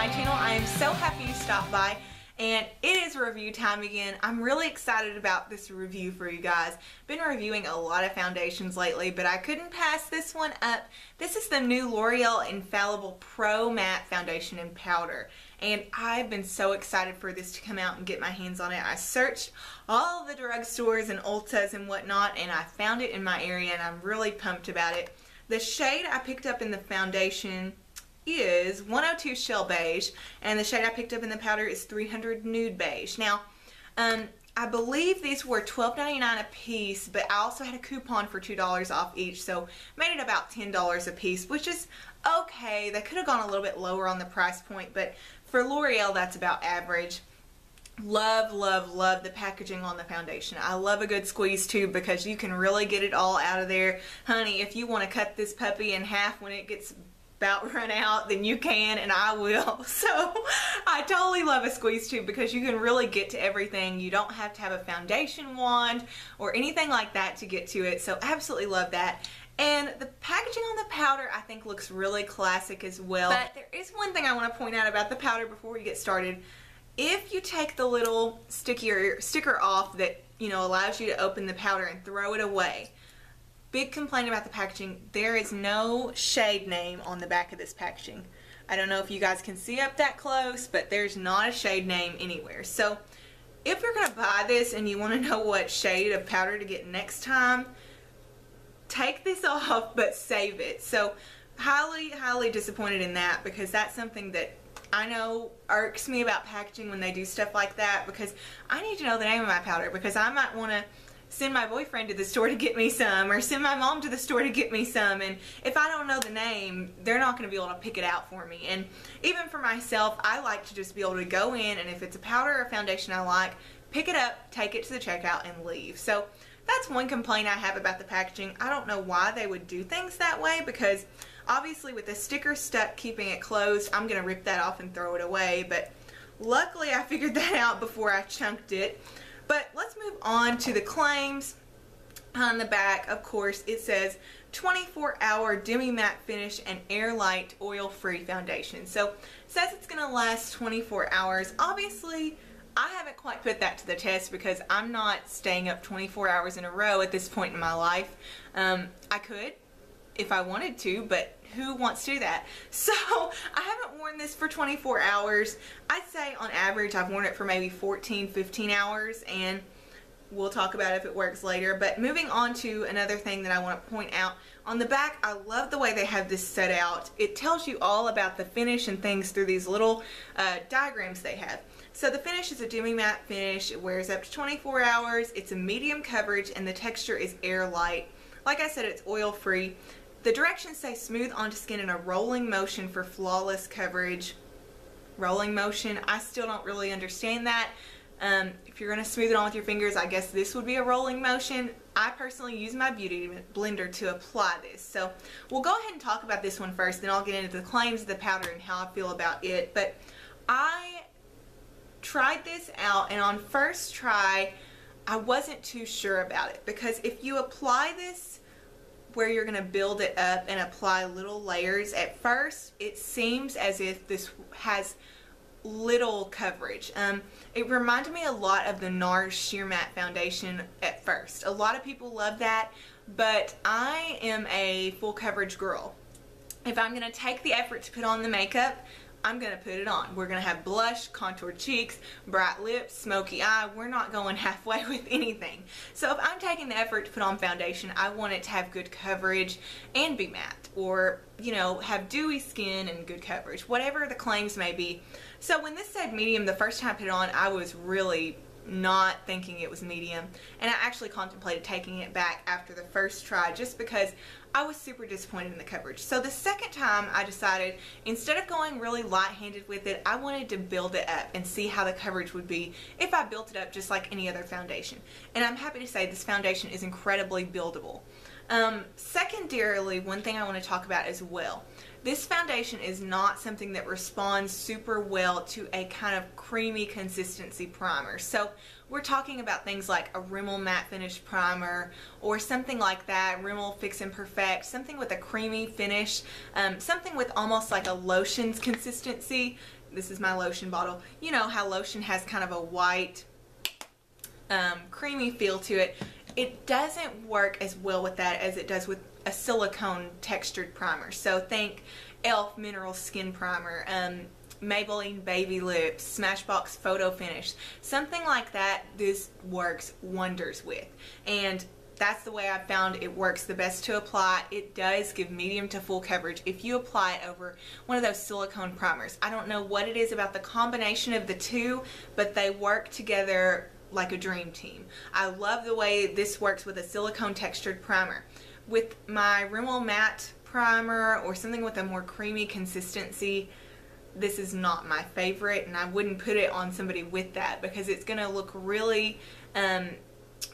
my channel. I am so happy you stopped by, and it is review time again. I'm really excited about this review for you guys. Been reviewing a lot of foundations lately, but I couldn't pass this one up. This is the new L'Oreal Infallible Pro Matte Foundation in Powder, and I've been so excited for this to come out and get my hands on it. I searched all the drugstores and Ultas and whatnot, and I found it in my area, and I'm really pumped about it. The shade I picked up in the foundation is 102 Shell Beige, and the shade I picked up in the powder is 300 Nude Beige. Now, I believe these were $12.99 a piece, but I also had a coupon for $2 off each, so made it about $10 a piece, which is okay. They could have gone a little bit lower on the price point, but for L'Oreal, that's about average. Love, love, love the packaging on the foundation. I love a good squeeze tube because you can really get it all out of there. Honey, if you want to cut this puppy in half when it gets about run out, then you can, and I will. So I totally love a squeeze tube because you can really get to everything. You don't have to have a foundation wand or anything like that to get to it, so absolutely love that. And the packaging on the powder I think looks really classic as well. But there is one thing I want to point out about the powder before we get started. If you take the little sticker off that, you know, allows you to open the powder and throw it away, big complaint about the packaging, there is no shade name on the back of this packaging. I don't know if you guys can see up that close, but there's not a shade name anywhere. So if you're going to buy this and you want to know what shade of powder to get next time, take this off but save it. So highly disappointed in that, because that's something that I know irks me about packaging when they do stuff like that, because I need to know the name of my powder, because I might want to send my boyfriend to the store to get me some, or send my mom to the store to get me some, and if I don't know the name, they're not going to be able to pick it out for me. And even for myself, I like to just be able to go in, and if it's a powder or foundation I like, pick it up, take it to the checkout, and leave. So that's one complaint I have about the packaging. I don't know why they would do things that way, because obviously with the sticker stuck keeping it closed, I'm going to rip that off and throw it away, but luckily I figured that out before I chunked it. But let's move on to the claims. On the back, of course, it says 24-hour demi-matte finish and air-light oil-free foundation. So it says it's going to last 24 hours. Obviously, I haven't quite put that to the test because I'm not staying up 24 hours in a row at this point in my life. I could if I wanted to, but who wants to do that? So I haven't worn this for 24 hours. I'd say on average I've worn it for maybe 14-15 hours, and we'll talk about if it works later. But moving on to another thing that I want to point out. On the back, I love the way they have this set out. It tells you all about the finish and things through these little diagrams they have. So the finish is a demi-matte finish. It wears up to 24 hours. It's a medium coverage, and the texture is air light. Like I said, it's oil free. The directions say smooth onto skin in a rolling motion for flawless coverage. Rolling motion, I still don't really understand that. If you're going to smooth it on with your fingers, I guess this would be a rolling motion. I personally use my beauty blender to apply this. So we'll go ahead and talk about this one first, then I'll get into the claims of the powder and how I feel about it. But I tried this out, and on first try, I wasn't too sure about it, because if you apply this where you're going to build it up and apply little layers, at first it seems as if this has little coverage. It reminded me a lot of the NARS Sheer Matte Foundation at first. A lot of people love that, but I am a full coverage girl. If I'm going to take the effort to put on the makeup, I'm going to put it on. We're going to have blush, contoured cheeks, bright lips, smoky eye. We're not going halfway with anything. So if I'm taking the effort to put on foundation, I want it to have good coverage and be matte, or, you know, have dewy skin and good coverage, whatever the claims may be. So when this said medium, the first time I put it on, I was really not thinking it was medium, and I actually contemplated taking it back after the first try just because I was super disappointed in the coverage. So the second time I decided, instead of going really light-handed with it, I wanted to build it up and see how the coverage would be if I built it up just like any other foundation. And I'm happy to say this foundation is incredibly buildable. Secondarily, one thing I want to talk about as well. This foundation is not something that responds super well to a kind of creamy consistency primer. So we're talking about things like a Rimmel Matte Finish Primer or something like that, Rimmel Fix and Perfect, something with a creamy finish, something with almost like a lotion's consistency. this is my lotion bottle. You know how lotion has kind of a white, creamy feel to it. It doesn't work as well with that as it does with a silicone textured primer. So think e.l.f. Mineral Skin Primer, Maybelline Baby Lips, Smashbox Photo Finish, something like that. This works wonders with, and that's the way I found it works the best to apply. It does give medium to full coverage if you apply it over one of those silicone primers. I don't know what it is about the combination of the two, but they work together like a dream team. I love the way this works with a silicone textured primer. With my Rimmel Matte primer or something with a more creamy consistency, this is not my favorite, and I wouldn't put it on somebody with that because it's going to look really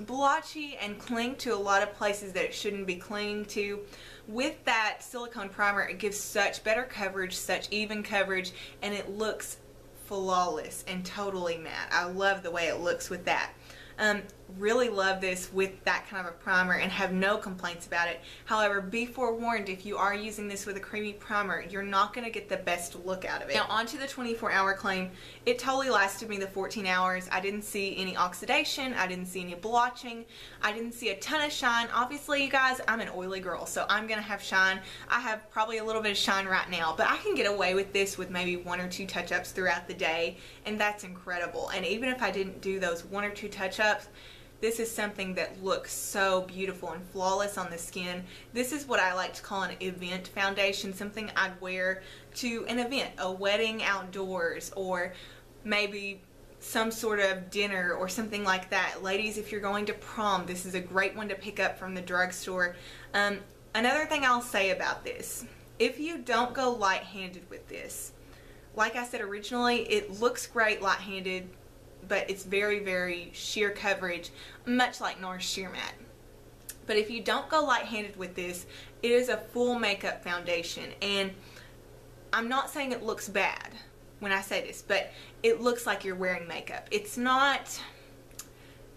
blotchy and cling to a lot of places that it shouldn't be clinging to. With that silicone primer, it gives such better coverage, such even coverage, and it looks flawless and totally matte. I love the way it looks with that. Really love this with that kind of a primer and have no complaints about it. However, be forewarned, if you are using this with a creamy primer, you're not going to get the best look out of it. Now onto the 24-hour claim. It totally lasted me the 14 hours. I didn't see any oxidation. I didn't see any blotching. I didn't see a ton of shine. Obviously, you guys, I'm an oily girl, so I'm going to have shine. I have probably a little bit of shine right now, but I can get away with this with maybe 1 or 2 touch-ups throughout the day, and that's incredible. And even if I didn't do those 1 or 2 touch-ups, this is something that looks so beautiful and flawless on the skin. This is what I like to call an event foundation, something I'd wear to an event, a wedding outdoors, or maybe some sort of dinner or something like that. Ladies, if you're going to prom, this is a great one to pick up from the drugstore. Another thing I'll say about this, if you don't go light-handed with this, like I said originally, it looks great light-handed, but it's very, very sheer coverage, much like NARS Sheer Matte. But if you don't go light-handed with this, it is a full makeup foundation, and I'm not saying it looks bad when I say this, but it looks like you're wearing makeup. It's not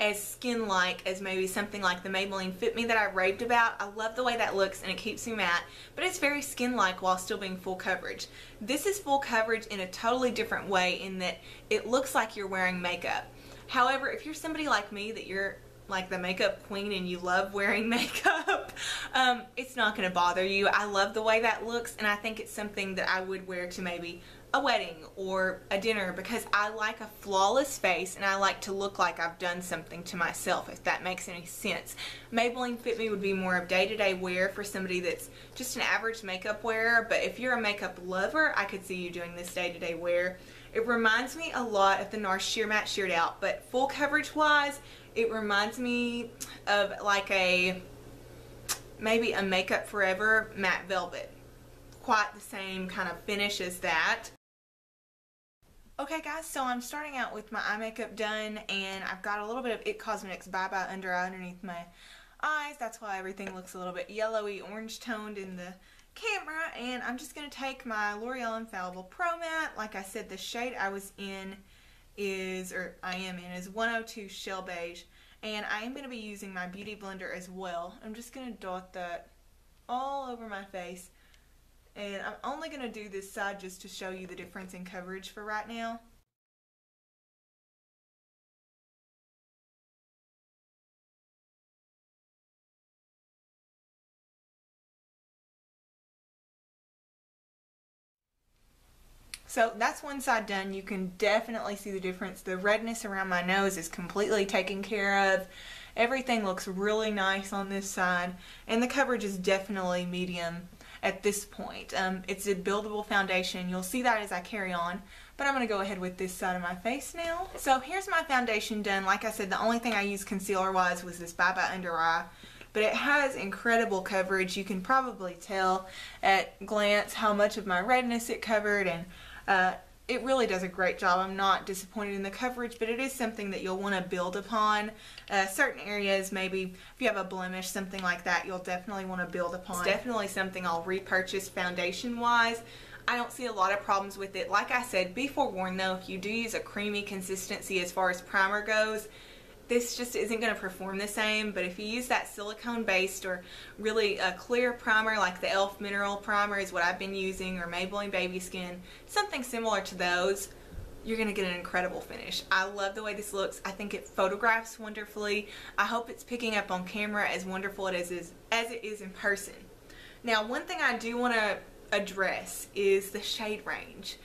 as skin-like as maybe something like the Maybelline Fit Me that I raved about. I love the way that looks and it keeps me matte, but it's very skin-like while still being full coverage. This is full coverage in a totally different way in that it looks like you're wearing makeup. However, if you're somebody like me that you're like the makeup queen and you love wearing makeup, it's not going to bother you. I love the way that looks, and I think it's something that I would wear to maybe a wedding or a dinner because I like a flawless face and I like to look like I've done something to myself, if that makes any sense. Maybelline Fit Me would be more of day-to-day wear for somebody that's just an average makeup wearer, but if you're a makeup lover, I could see you doing this day-to-day wear. It reminds me a lot of the NARS Sheer Matte Sheered Out, but full coverage wise, it reminds me of like maybe a Makeup Forever Matte Velvet. Quite the same kind of finish as that. Okay guys, so I'm starting out with my eye makeup done, and I've got a little bit of IT Cosmetics Bye Bye Under Eye underneath my eyes. That's why everything looks a little bit yellowy, orange toned in the camera. And I'm just going to take my L'Oreal Infallible Pro Matte. Like I said, the shade I was in is 102 Shell Beige. And I am going to be using my Beauty Blender as well. I'm just going to dot that all over my face. And I'm only going to do this side just to show you the difference in coverage for right now. So that's one side done. You can definitely see the difference. The redness around my nose is completely taken care of. Everything looks really nice on this side. And the coverage is definitely medium at this point. It's a buildable foundation. You'll see that as I carry on, but I'm going to go ahead with this side of my face now. So here's my foundation done. Like I said, the only thing I used concealer wise was this Bye Bye Under Eye, but it has incredible coverage. You can probably tell at glance how much of my redness it covered, and it really does a great job. I'm not disappointed in the coverage, but it is something that you'll want to build upon. Certain areas, maybe if you have a blemish, something like that, you'll definitely want to build upon. It's definitely something I'll repurchase foundation-wise. I don't see a lot of problems with it. Like I said, be forewarned though, if you do use a creamy consistency as far as primer goes, this just isn't going to perform the same. But if you use that silicone based or really a clear primer like the e.l.f. mineral primer is what I've been using, or Maybelline Baby Skin, something similar to those, you're going to get an incredible finish. I love the way this looks. I think it photographs wonderfully. I hope it's picking up on camera as wonderful as it is in person. Now, one thing I do want to address is the shade range.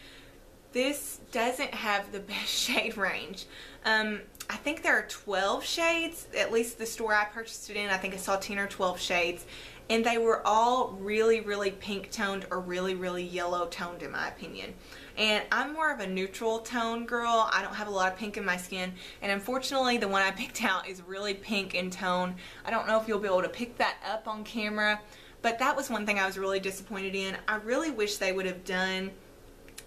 This doesn't have the best shade range. I think there are 12 shades, at least the store I purchased it in. I think I saw 10 or 12 shades, and they were all really, really pink toned or really, really yellow toned in my opinion. And I'm more of a neutral tone girl. I don't have a lot of pink in my skin, and unfortunately the one I picked out is really pink in tone. I don't know if you'll be able to pick that up on camera, but that was one thing I was really disappointed in. I really wish they would have done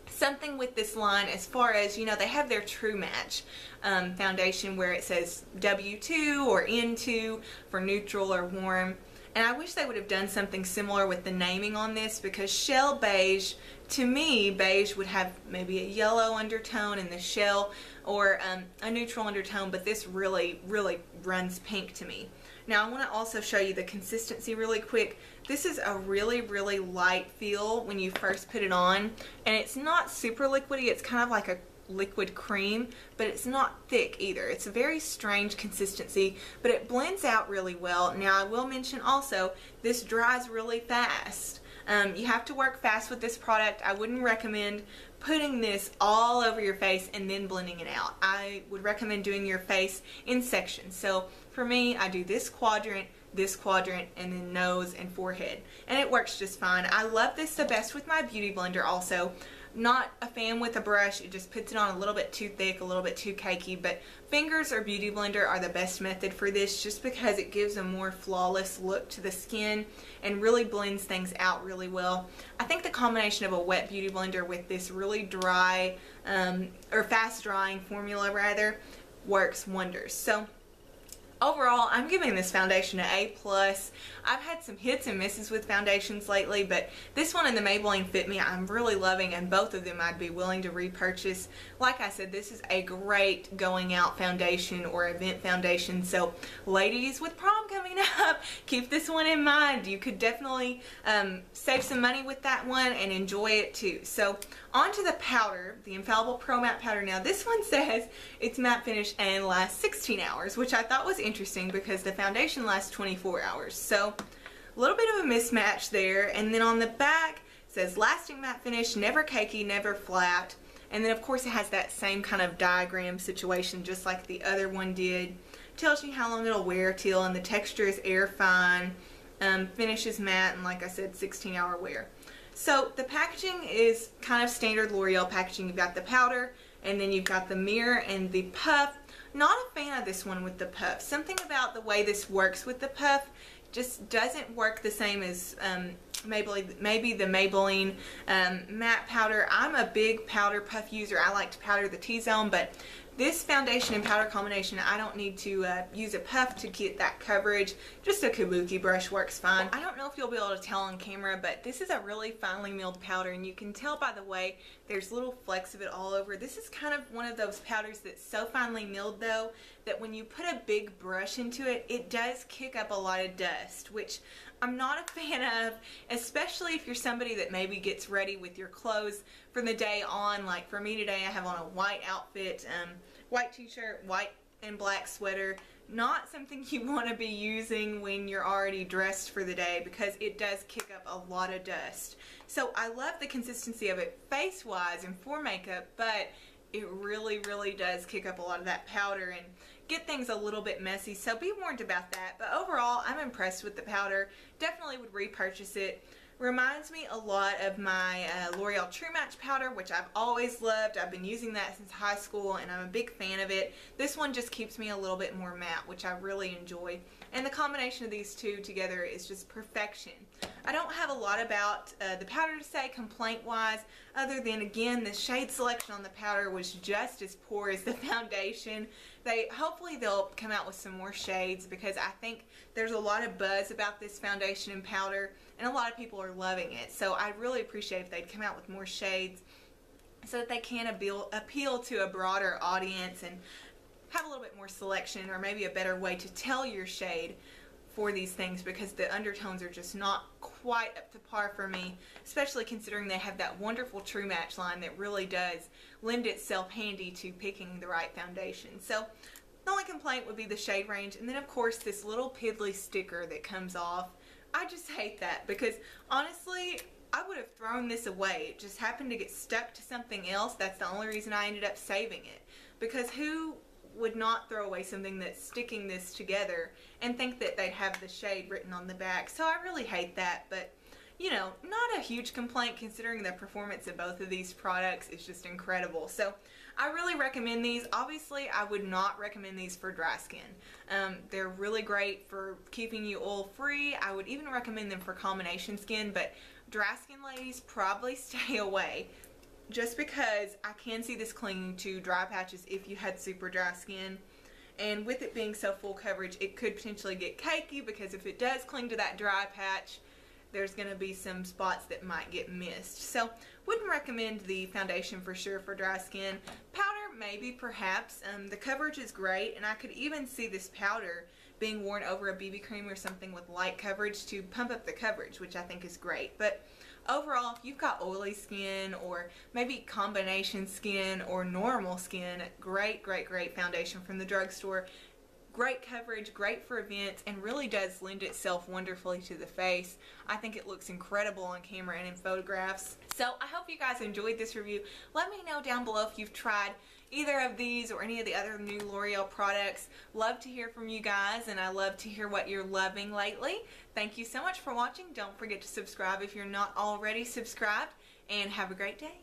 something with this line as far as, you know, they have their True Match foundation where it says W2 or N2 for neutral or warm. And I wish they would have done something similar with the naming on this, because Shell Beige, to me, beige would have maybe a yellow undertone in the shell or a neutral undertone, but this really, really runs pink to me. Now I want to also show you the consistency really quick. This is a really, really light feel when you first put it on, and it's not super liquidy. It's kind of like a liquid cream, but it's not thick either. It's a very strange consistency, but it blends out really well. Now I will mention also, this dries really fast. You have to work fast with this product. I wouldn't recommend putting this all over your face and then blending it out. I would recommend doing your face in sections. So for me, I do this quadrant, and then nose and forehead, and it works just fine. I love this the best with my beauty blender also. Not a fan with a brush. It just puts it on a little bit too thick, a little bit too cakey, but fingers or beauty blender are the best method for this, just because it gives a more flawless look to the skin and really blends things out really well. I think the combination of a wet beauty blender with this really dry or fast drying formula rather works wonders. So overall, I'm giving this foundation an A+. I've had some hits and misses with foundations lately, but this one and the Maybelline Fit Me I'm really loving, and both of them I'd be willing to repurchase. Like I said, this is a great going out foundation or event foundation, so ladies with prom coming up, keep this one in mind. You could definitely save some money with that one and enjoy it too. So on to the powder, the Infallible Pro Matte Powder. Now this one says it's matte finish and lasts 16 hours, which I thought was interesting because the foundation lasts 24 hours. So a little bit of a mismatch there. And then on the back it says lasting matte finish, never cakey, never flat. And then of course it has that same kind of diagram situation just like the other one did. Tells you how long it'll wear till, and the texture is air fine, finishes matte, and like I said, 16-hour wear. So the packaging is kind of standard L'Oreal packaging. You've got the powder, and then you've got the mirror and the puff. Not a fan of this one with the puff. Something about the way this works with the puff just doesn't work the same as maybe the Maybelline matte powder. I'm a big powder puff user. I like to powder the T-zone, but this foundation and powder combination, I don't need to use a puff to get that coverage. Just a kabuki brush works fine. I don't know if you'll be able to tell on camera, but this is a really finely milled powder, and you can tell by the way there's little flecks of it all over. This is kind of one of those powders that's so finely milled though that when you put a big brush into it, it does kick up a lot of dust, which I'm not a fan of, especially if you're somebody that maybe gets ready with your clothes for the day on. Like for me today, I have on a white outfit, white t-shirt, white and black sweater. Not something you want to be using when you're already dressed for the day, because it does kick up a lot of dust. So I love the consistency of it face-wise and for makeup, but it really, really does kick up a lot of that powder and get things a little bit messy, so be warned about that. But overall, I'm impressed with the powder. Definitely would repurchase it. Reminds me a lot of my L'Oreal True Match powder, which I've always loved. I've been using that since high school, and I'm a big fan of it. This one just keeps me a little bit more matte, which I really enjoy. And the combination of these two together is just perfection. I don't have a lot about the powder to say complaint-wise, other than, again, the shade selection on the powder was just as poor as the foundation. Hopefully they'll come out with some more shades, because I think there's a lot of buzz about this foundation and powder, and a lot of people are loving it. So I'd really appreciate if they'd come out with more shades so that they can appeal to a broader audience and have a little bit more selection, or maybe a better way to tell your shade for these things, because the undertones are just not quite up to par for me, especially considering they have that wonderful True Match line that really does lend itself handy to picking the right foundation. So the only complaint would be the shade range, and then of course this little piddly sticker that comes off. I just hate that, because honestly I would have thrown this away. It just happened to get stuck to something else. That's the only reason I ended up saving it, because who would not throw away something that's sticking this together and think that they'd have the shade written on the back? So I really hate that, but you know, not a huge complaint considering the performance of both of these products is just incredible. So I really recommend these. Obviously I would not recommend these for dry skin. They're really great for keeping you oil free. I would even recommend them for combination skin, but dry skin ladies, probably stay away, just because I can see this clinging to dry patches if you had super dry skin. And with it being so full coverage, it could potentially get cakey, because if it does cling to that dry patch, there's going to be some spots that might get missed. So wouldn't recommend the foundation for sure for dry skin. Powder, maybe, perhaps. The coverage is great, and I could even see this powder being worn over a BB cream or something with light coverage to pump up the coverage, which I think is great. But overall, if you've got oily skin, or maybe combination skin, or normal skin, great foundation from the drugstore. Great coverage, great for events, and really does lend itself wonderfully to the face. I think it looks incredible on camera and in photographs. So I hope you guys enjoyed this review. Let me know down below if you've tried either of these or any of the other new L'Oreal products. Love to hear from you guys, and I love to hear what you're loving lately. Thank you so much for watching. Don't forget to subscribe if you're not already subscribed, and have a great day.